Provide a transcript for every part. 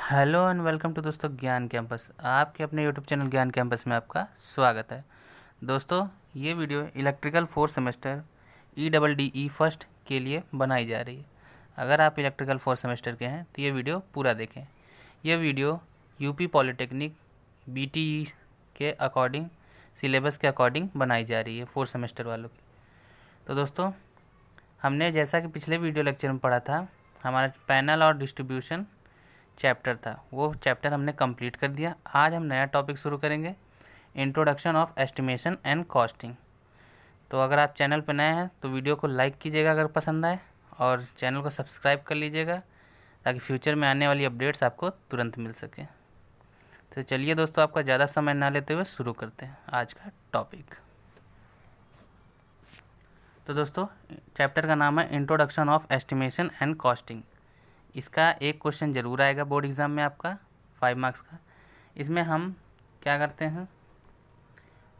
Hello and welcome to दोस्तों ज्ञान campus. आपके अपने यूट्यूब चैनल ज्ञान कैंपस में आपका स्वागत है। दोस्तों ये video electrical fourth semester EEE first के लिए बनाई जा रही है। अगर आप इलेक्ट्रिकल फोर्थ सेमेस्टर के हैं तो ये वीडियो पूरा देखें। यह वीडियो यूपी पॉलिटेक्निक BTE के अकॉर्डिंग सिलेबस के अकॉर्डिंग बनाई जा रही है फोर्थ सेमेस्टर वालों की। तो दोस्तों हमने जैसा कि पिछले वीडियो लेक्चर में पढ़ा था, हमारा पैनल और डिस्ट्रीब्यूशन चैप्टर था, वो चैप्टर हमने कंप्लीट कर दिया। आज हम नया टॉपिक शुरू करेंगे, introduction of estimation and costing. तो अगर आप चैनल पर नए हैं तो वीडियो को लाइक कीजिएगा अगर पसंद आए, और चैनल को सब्सक्राइब कर लीजिएगा ताकि फ्यूचर में आने वाली अपडेट्स आपको तुरंत मिल सके। तो चलिए दोस्तों, आपका ज़्यादा समय ना लेते हुए शुरू करते हैं आज का टॉपिक। तो दोस्तों चैप्टर का नाम है introduction of estimation and costing. इसका एक क्वेश्चन ज़रूर आएगा बोर्ड एग्ज़ाम में आपका 5 मार्क्स का। इसमें हम क्या करते हैं,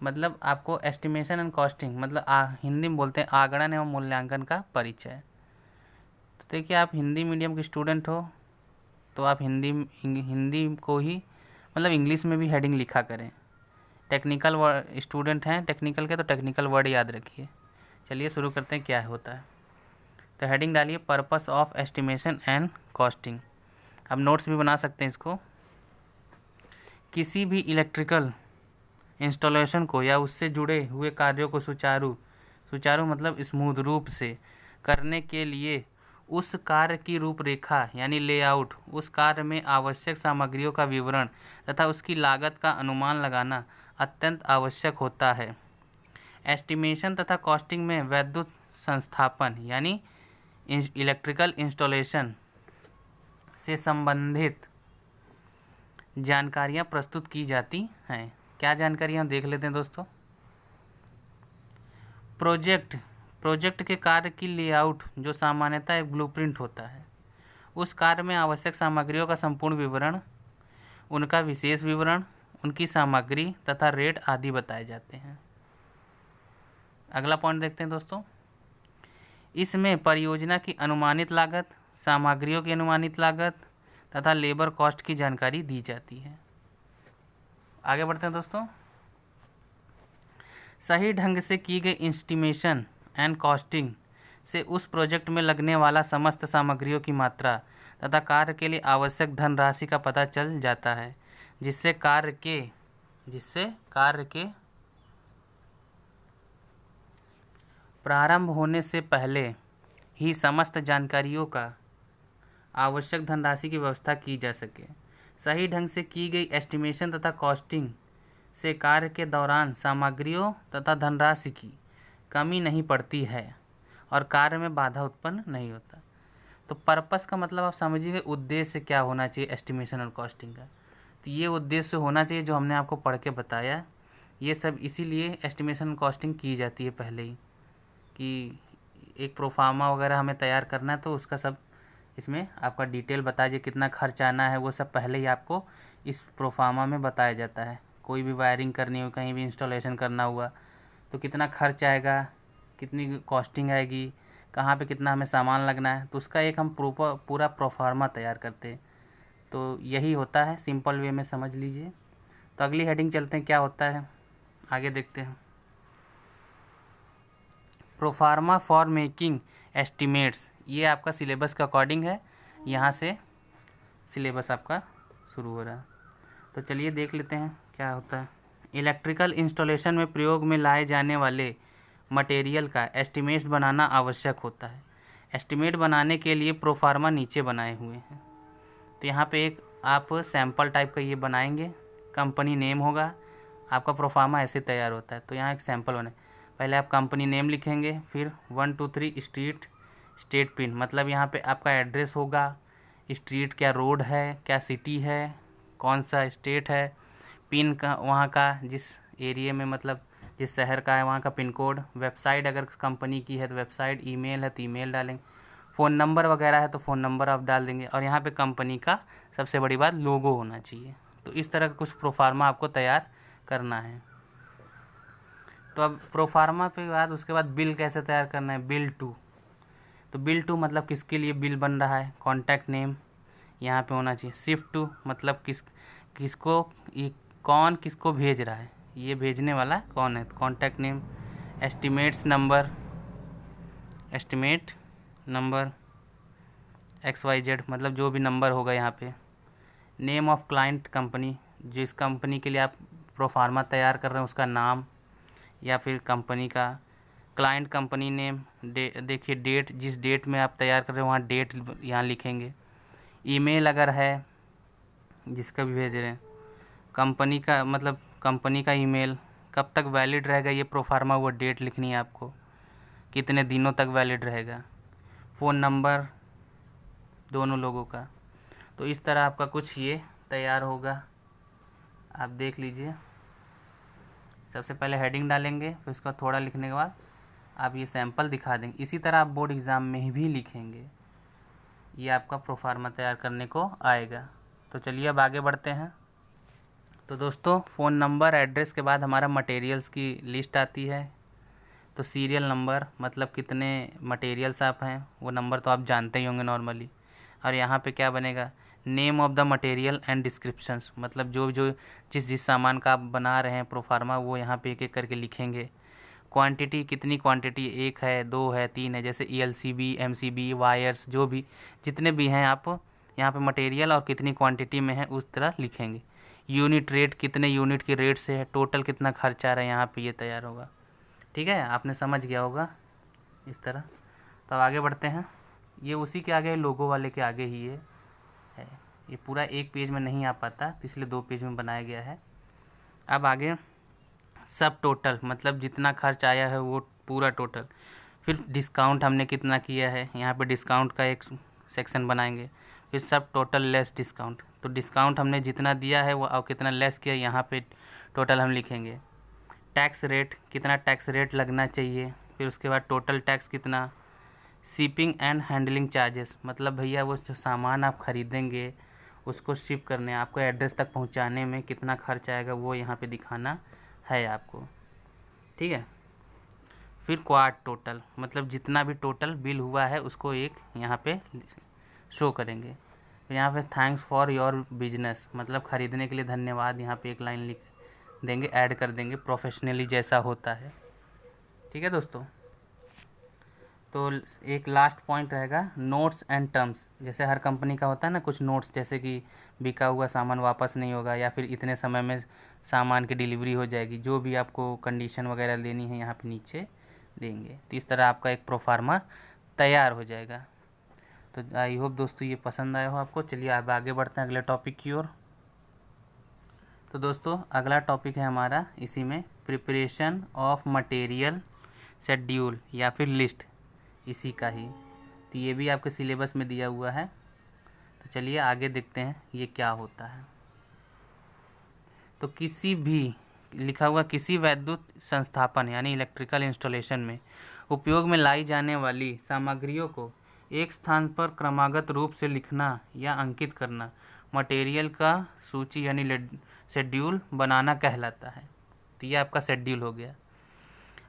मतलब आपको एस्टिमेशन एंड कॉस्टिंग मतलब हिंदी में बोलते हैं आगणन एवं मूल्यांकन का परिचय। तो देखिए, आप हिंदी मीडियम के स्टूडेंट हो तो आप हिंदी को ही मतलब इंग्लिश में भी हेडिंग लिखा करें। टेक्निकल वर्ड स्टूडेंट हैं टेक्निकल के, तो टेक्निकल वर्ड याद रखिए। चलिए शुरू करते हैं क्या होता है। तो हेडिंग डालिए purpose of estimation and costing. अब नोट्स भी बना सकते हैं इसको। किसी भी इलेक्ट्रिकल इंस्टॉलेशन को या उससे जुड़े हुए कार्यों को सुचारू मतलब स्मूथ रूप से करने के लिए उस कार्य की रूपरेखा यानी लेआउट, उस कार्य में आवश्यक सामग्रियों का विवरण तथा उसकी लागत का अनुमान लगाना अत्यंत आवश्यक होता है। एस्टिमेशन तथा कॉस्टिंग में वैद्युत संस्थापन यानी इलेक्ट्रिकल इंस्टॉलेशन से संबंधित जानकारियाँ प्रस्तुत की जाती हैं। क्या जानकारियाँ देख लेते हैं दोस्तों। प्रोजेक्ट के कार्य की लेआउट जो सामान्यतः एक ब्लूप्रिंट होता है। उस कार्य में आवश्यक सामग्रियों का संपूर्ण विवरण, उनका विशेष विवरण, उनकी सामग्री तथा रेट आदि बताए जाते हैं। अगला पॉइंट देखते हैं दोस्तों। इसमें परियोजना की अनुमानित लागत, सामग्रियों की अनुमानित लागत तथा लेबर कॉस्ट की जानकारी दी जाती है। आगे बढ़ते हैं दोस्तों। सही ढंग से की गई एस्टिमेशन एंड कॉस्टिंग से उस प्रोजेक्ट में लगने वाला समस्त सामग्रियों की मात्रा तथा कार्य के लिए आवश्यक धनराशि का पता चल जाता है, जिससे कार्य के प्रारंभ होने से पहले ही समस्त जानकारियों का आवश्यक धनराशि की व्यवस्था की जा सके। सही ढंग से की गई एस्टिमेशन तथा कॉस्टिंग से कार्य के दौरान सामग्रियों तथा धनराशि की कमी नहीं पड़ती है और कार्य में बाधा उत्पन्न नहीं होता। तो पर्पस का मतलब आप समझिए उद्देश्य क्या होना चाहिए एस्टिमेशन और कॉस्टिंग का। तो ये उद्देश्य होना चाहिए जो हमने आपको पढ़ के बताया। ये सब इसीलिए एस्टिमेशन और कॉस्टिंग की जाती है पहले ही, कि एक प्रोफार्मा वगैरह हमें तैयार करना है तो उसका सब इसमें आपका डिटेल बता दीजिए, कितना खर्च आना है वो सब पहले ही आपको इस प्रोफार्मा में बताया जाता है। कोई भी वायरिंग करनी हो, कहीं भी इंस्टॉलेशन करना हुआ तो कितना खर्च आएगा, कितनी कॉस्टिंग आएगी, कहाँ पे कितना हमें सामान लगना है, तो उसका एक हम पूरा प्रोफार्मा तैयार करते हैं। तो यही होता है, सिंपल वे में समझ लीजिए। तो अगली हेडिंग चलते हैं क्या होता है, आगे देखते हैं। प्रोफार्मा फॉर मेकिंग एस्टिमेट्स, ये आपका सिलेबस के अकॉर्डिंग है, यहाँ से सिलेबस आपका शुरू हो रहा है। तो चलिए देख लेते हैं क्या होता है। इलेक्ट्रिकल इंस्टॉलेशन में प्रयोग में लाए जाने वाले मटेरियल का एस्टिमेट्स बनाना आवश्यक होता है। एस्टिमेट बनाने के लिए प्रोफार्मा नीचे बनाए हुए हैं। तो यहाँ पे एक आप सैम्पल टाइप का ये बनाएंगे, कंपनी नेम होगा, आपका प्रोफार्मा ऐसे तैयार होता है। तो यहाँ एक सैम्पल बने, पहले आप कंपनी नेम लिखेंगे, फिर 1 2 3 स्टेट पिन, मतलब यहाँ पे आपका एड्रेस होगा, स्ट्रीट क्या रोड है, क्या सिटी है, कौन सा स्टेट है, पिन का वहाँ का जिस एरिया में मतलब जिस शहर का है वहाँ का पिन कोड, वेबसाइट अगर कंपनी की है तो वेबसाइट, ईमेल है तो ईमेल डालेंगे, फ़ोन नंबर वगैरह है तो फ़ोन नंबर आप डाल देंगे, और यहाँ पे कंपनी का सबसे बड़ी बात लोगो होना चाहिए। तो इस तरह का कुछ प्रोफार्मा आपको तैयार करना है। तो अब प्रोफार्मा पे बाद उसके बाद बिल कैसे तैयार करना है, बिल टू। तो बिल टू मतलब किसके लिए बिल बन रहा है, कॉन्टैक्ट नेम, यहाँ पे होना चाहिए। शिफ्ट टू मतलब किसको कौन किसको भेज रहा है, ये भेजने वाला कौन है। Contact name, estimate number XYZ मतलब जो भी नंबर होगा यहाँ पे। नेम ऑफ क्लाइंट कंपनी, जिस कंपनी के लिए आप प्रोफार्मा तैयार कर रहे हैं उसका नाम या फिर कंपनी का। क्लाइंट कंपनी नेम, देखिए डेट, जिस डेट में आप तैयार कर रहे हैं वहाँ डेट यहाँ लिखेंगे। ईमेल अगर है जिसका भी भेज रहे हैं, कंपनी का मतलब कंपनी का ईमेल कब तक वैलिड रहेगा ये प्रोफार्मा, वो डेट लिखनी है आपको, कितने दिनों तक वैलिड रहेगा। फ़ोन नंबर दोनों लोगों का। तो इस तरह आपका कुछ ये तैयार होगा, आप देख लीजिए। सबसे पहले हेडिंग डालेंगे, फिर उसका थोड़ा लिखने के बाद आप ये सैंपल दिखा देंगे। इसी तरह आप बोर्ड एग्ज़ाम में भी लिखेंगे, ये आपका प्रोफार्मा तैयार करने को आएगा। तो चलिए अब आगे बढ़ते हैं। तो दोस्तों फ़ोन नंबर एड्रेस के बाद हमारा मटेरियल्स की लिस्ट आती है। तो सीरियल नंबर मतलब कितने मटेरियल्स आप हैं वो नंबर तो आप जानते ही होंगे नॉर्मली। और यहाँ पे क्या बनेगा, name of the material and descriptions मतलब जो जिस सामान का आप बना रहे हैं प्रोफार्मा वो यहाँ पे एक एक करके लिखेंगे। क्वांटिटी, कितनी क्वांटिटी, 1 है 2 है 3 है, जैसे ELCB MCB वायर्स जो भी जितने भी हैं आप यहाँ पे मटेरियल और कितनी क्वांटिटी में है उस तरह लिखेंगे। यूनिट रेट, कितने यूनिट की रेट से है, टोटल कितना खर्चा आ रहा है यहाँ पे ये तैयार होगा। ठीक है, आपने समझ गया होगा इस तरह। तो अब आगे बढ़ते हैं। ये उसी के आगे लोगो वाले के आगे ही है, ये पूरा एक पेज में नहीं आ पाता तो इसलिए 2 पेज में बनाया गया है। अब आगे सब टोटल मतलब जितना खर्च आया है वो पूरा टोटल। फिर डिस्काउंट हमने कितना किया है, यहाँ पे डिस्काउंट का एक सेक्शन बनाएंगे। फिर सब टोटल लेस डिस्काउंट, तो डिस्काउंट हमने जितना दिया है वो और कितना लेस किया यहाँ पे टोटल हम लिखेंगे। टैक्स रेट, कितना टैक्स रेट लगना चाहिए। फिर उसके बाद टोटल टैक्स कितना। शिपिंग एंड हैंडलिंग चार्जेस मतलब भैया वो जो सामान आप ख़रीदेंगे उसको शिप करने, आपको एड्रेस तक पहुंचाने में कितना खर्च आएगा वो यहाँ पे दिखाना है आपको। ठीक है, फिर क्वार्ट टोटल मतलब जितना भी टोटल बिल हुआ है उसको एक यहाँ पे शो करेंगे। फिर यहाँ पे थैंक्स फॉर योर बिजनेस मतलब ख़रीदने के लिए धन्यवाद, यहाँ पे एक लाइन लिख देंगे, ऐड कर देंगे प्रोफेशनली जैसा होता है। ठीक है दोस्तों, तो एक लास्ट पॉइंट रहेगा नोट्स एंड टर्म्स। जैसे हर कंपनी का होता है ना कुछ नोट्स, जैसे कि बिका हुआ सामान वापस नहीं होगा या फिर इतने समय में सामान की डिलीवरी हो जाएगी, जो भी आपको कंडीशन वगैरह लेनी है यहाँ पे नीचे देंगे। तो इस तरह आपका एक प्रोफार्मा तैयार हो जाएगा। तो आई होप दोस्तों ये पसंद आया हो आपको। चलिए अब आगे बढ़ते हैं अगले टॉपिक की ओर। तो दोस्तों अगला टॉपिक है हमारा इसी में प्रिपरेशन ऑफ मटेरियल शेड्यूल या फिर लिस्ट, इसी का ही। तो ये भी आपके सिलेबस में दिया हुआ है। तो चलिए आगे देखते हैं ये क्या होता है। तो किसी भी लिखा हुआ किसी वैद्युत संस्थापन यानी इलेक्ट्रिकल इंस्टॉलेशन में उपयोग में लाई जाने वाली सामग्रियों को एक स्थान पर क्रमागत रूप से लिखना या अंकित करना मटेरियल का सूची यानी शेड्यूल बनाना कहलाता है। तो ये आपका शेड्यूल हो गया।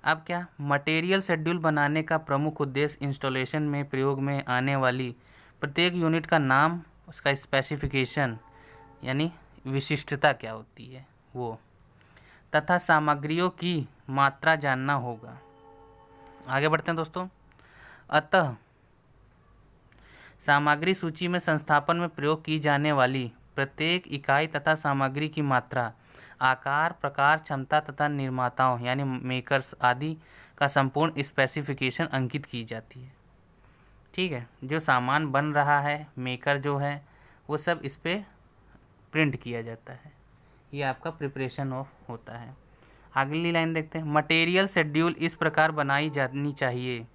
अब क्या, मटेरियल शेड्यूल बनाने का प्रमुख उद्देश्य इंस्टॉलेशन में प्रयोग में आने वाली प्रत्येक यूनिट का नाम, उसका स्पेसिफिकेशन यानी विशिष्टता क्या होती है वो, तथा सामग्रियों की मात्रा जानना होगा। आगे बढ़ते हैं दोस्तों। अतः सामग्री सूची में संस्थापन में प्रयोग की जाने वाली प्रत्येक इकाई तथा सामग्री की मात्रा, आकार, प्रकार, क्षमता तथा निर्माताओं यानी मेकर्स आदि का संपूर्ण स्पेसिफिकेशन अंकित की जाती है। ठीक है, जो सामान बन रहा है मेकर जो है वो सब इस पर प्रिंट किया जाता है। ये आपका प्रिपरेशन ऑफ होता है। अगली लाइन देखते हैं। मटेरियल शेड्यूल इस प्रकार बनाई जानी चाहिए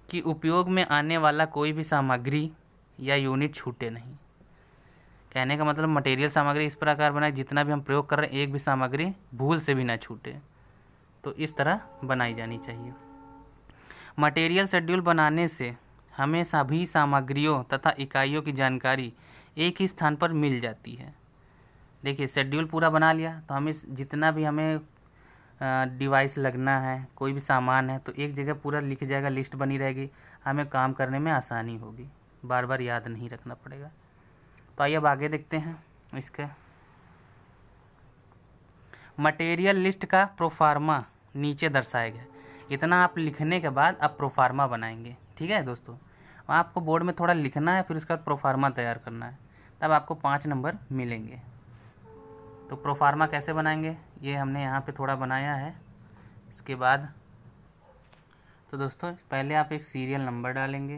कि उपयोग में आने वाला कोई भी सामग्री या यूनिट छूटे नहीं। कहने का मतलब मटेरियल सामग्री इस प्रकार बनाए जितना भी हम प्रयोग कर रहे हैं एक भी सामग्री भूल से भी ना छूटे, तो इस तरह बनाई जानी चाहिए। मटेरियल शेड्यूल बनाने से हमें सभी सामग्रियों तथा इकाइयों की जानकारी एक ही स्थान पर मिल जाती है। देखिए शेड्यूल पूरा बना लिया तो हमें जितना भी हमें डिवाइस लगना है, कोई भी सामान है, तो एक जगह पूरा लिख जाएगा, लिस्ट बनी रहेगी, हमें काम करने में आसानी होगी, बार बार याद नहीं रखना पड़ेगा। तो आइए अब आगे देखते हैं इसके मटेरियल लिस्ट का प्रोफार्मा नीचे दर्शाया गया। इतना आप लिखने के बाद आप प्रोफार्मा बनाएंगे। ठीक है दोस्तों, आपको बोर्ड में थोड़ा लिखना है, फिर उसके बाद प्रोफार्मा तैयार करना है, तब आपको 5 नंबर मिलेंगे। तो प्रोफार्मा कैसे बनाएंगे ये हमने यहाँ पे थोड़ा बनाया है। इसके बाद तो दोस्तों पहले आप एक सीरियल नंबर डालेंगे,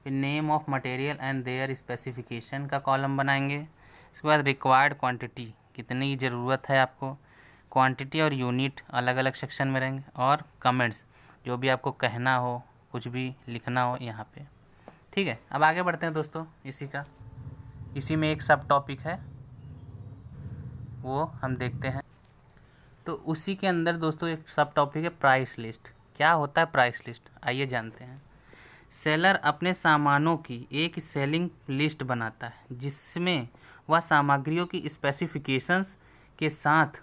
फिर name of material and their specification का कॉलम बनाएंगे। इसके बाद रिक्वायर्ड क्वांटिटी, कितनी ज़रूरत है आपको, क्वांटिटी और यूनिट अलग अलग सेक्शन में रहेंगे, और कमेंट्स, जो भी आपको कहना हो, कुछ भी लिखना हो यहाँ पे। ठीक है, अब आगे बढ़ते हैं दोस्तों। इसी में एक सब टॉपिक है, वो हम देखते हैं। तो उसी के अंदर दोस्तों एक सब टॉपिक है प्राइस लिस्ट। क्या होता है प्राइस लिस्ट, आइए जानते हैं। सेलर अपने सामानों की एक सेलिंग लिस्ट बनाता है, जिसमें वह सामग्रियों की स्पेसिफिकेशंस के साथ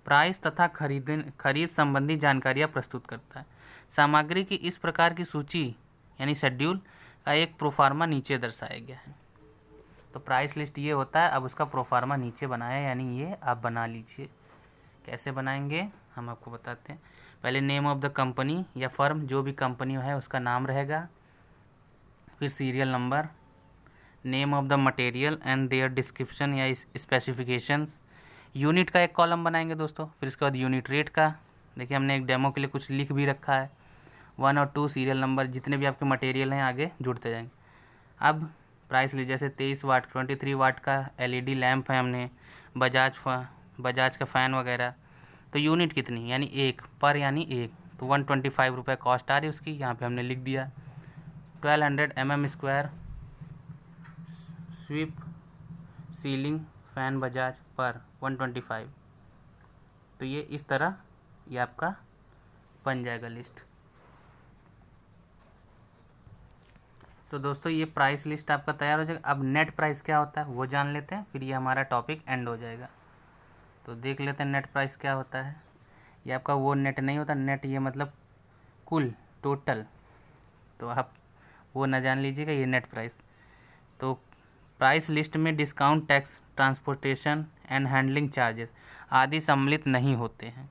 प्राइस तथा खरीद संबंधी जानकारियाँ प्रस्तुत करता है। सामग्री की इस प्रकार की सूची यानी शेड्यूल का एक प्रोफार्मा नीचे दर्शाया गया है। तो प्राइस लिस्ट ये होता है। अब उसका प्रोफार्मा नीचे बनाया, यानी ये आप बना लीजिए। कैसे बनाएंगे हम आपको बताते हैं। पहले नेम ऑफ द कंपनी या फर्म, जो भी कंपनी है उसका नाम रहेगा, फिर serial number, name of the material and there description या स्पेसिफिकेशंस। यूनिट का एक कॉलम बनाएंगे दोस्तों, फिर उसके बाद यूनिट रेट का। देखिए हमने एक डेमो के लिए कुछ लिख भी रखा है। 1 और 2 सीरियल नंबर, जितने भी आपके मटेरियल हैं आगे जुड़ते जाएंगे। अब प्राइस लिस्ट, जैसे 23 वाट 23 वाट का एलईडी लैंप है, हमने बजाज का फ़ैन वगैरह। तो यूनिट कितनी, यानी एक पर, यानी एक, तो 125 रुपये कॉस्ट आ रही है उसकी, यहाँ पे हमने लिख दिया। 1200 mm² SVEEP ceiling fan Bajaj पर 125। तो ये इस तरह ये आपका बन जाएगा लिस्ट। तो दोस्तों ये प्राइस लिस्ट आपका तैयार हो जाएगा। अब नेट प्राइस क्या होता है वो जान लेते हैं, फिर ये हमारा टॉपिक एंड हो जाएगा। तो देख लेते हैं नेट प्राइस क्या होता है। ये आपका वो नेट नहीं होता, नेट ये मतलब कुल, टोटल, तो आप वो ना जान लीजिएगा, ये नेट प्राइस। तो प्राइस लिस्ट में discount, tax, transportation and handling charges आदि सम्मिलित नहीं होते हैं।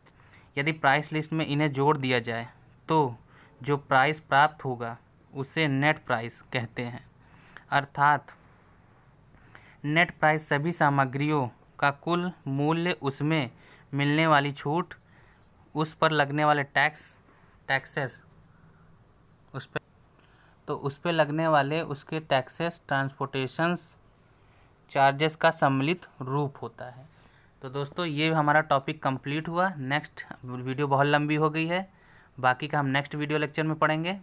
यदि प्राइस लिस्ट में इन्हें जोड़ दिया जाए तो जो प्राइस प्राप्त होगा उसे नेट प्राइस कहते हैं। अर्थात नेट प्राइस सभी सामग्रियों का कुल मूल्य, उसमें मिलने वाली छूट, उस पर लगने वाले टैक्सेस, उस पर लगने वाले उसके टैक्सेस, ट्रांसपोर्टेशंस चार्जेस का सम्मिलित रूप होता है। तो दोस्तों ये हमारा टॉपिक कंप्लीट हुआ। नेक्स्ट वीडियो बहुत लंबी हो गई है, बाकी का हम नेक्स्ट वीडियो लेक्चर में पढ़ेंगे।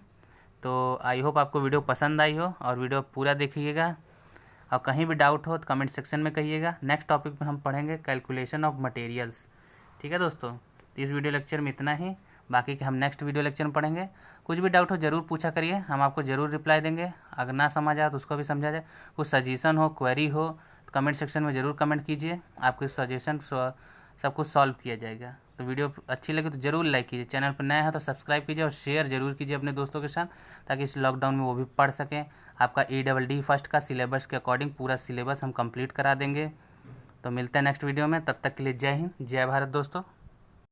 तो आई होप आपको वीडियो पसंद आई हो, और वीडियो पूरा देखिएगा। और कहीं भी डाउट हो तो कमेंट सेक्शन में कहिएगा। नेक्स्ट टॉपिक में हम पढ़ेंगे कैलकुलेशन ऑफ मटेरियल्स। ठीक है दोस्तों, तो इस वीडियो लेक्चर में इतना ही, बाकी के हम नेक्स्ट वीडियो लेक्चर में पढ़ेंगे। कुछ भी डाउट हो ज़रूर पूछा करिए, हम आपको ज़रूर रिप्लाई देंगे। अगर ना समझ आए तो उसको भी समझा जाए। कुछ सजेशन हो, क्वेरी हो, तो कमेंट सेक्शन में ज़रूर कमेंट कीजिए। आपके सजेशन सब कुछ सॉल्व किया जाएगा। तो वीडियो अच्छी लगी तो ज़रूर लाइक कीजिए, चैनल पर नया है तो सब्सक्राइब कीजिए, और शेयर ज़रूर कीजिए अपने दोस्तों के साथ, ताकि इस लॉकडाउन में वो भी पढ़ सकें। आपका EDD फर्स्ट का सिलेबस के अकॉर्डिंग पूरा सिलेबस हम कंप्लीट करा देंगे। तो मिलते हैं नेक्स्ट वीडियो में, तब तक के लिए जय हिंद, जय भारत दोस्तों।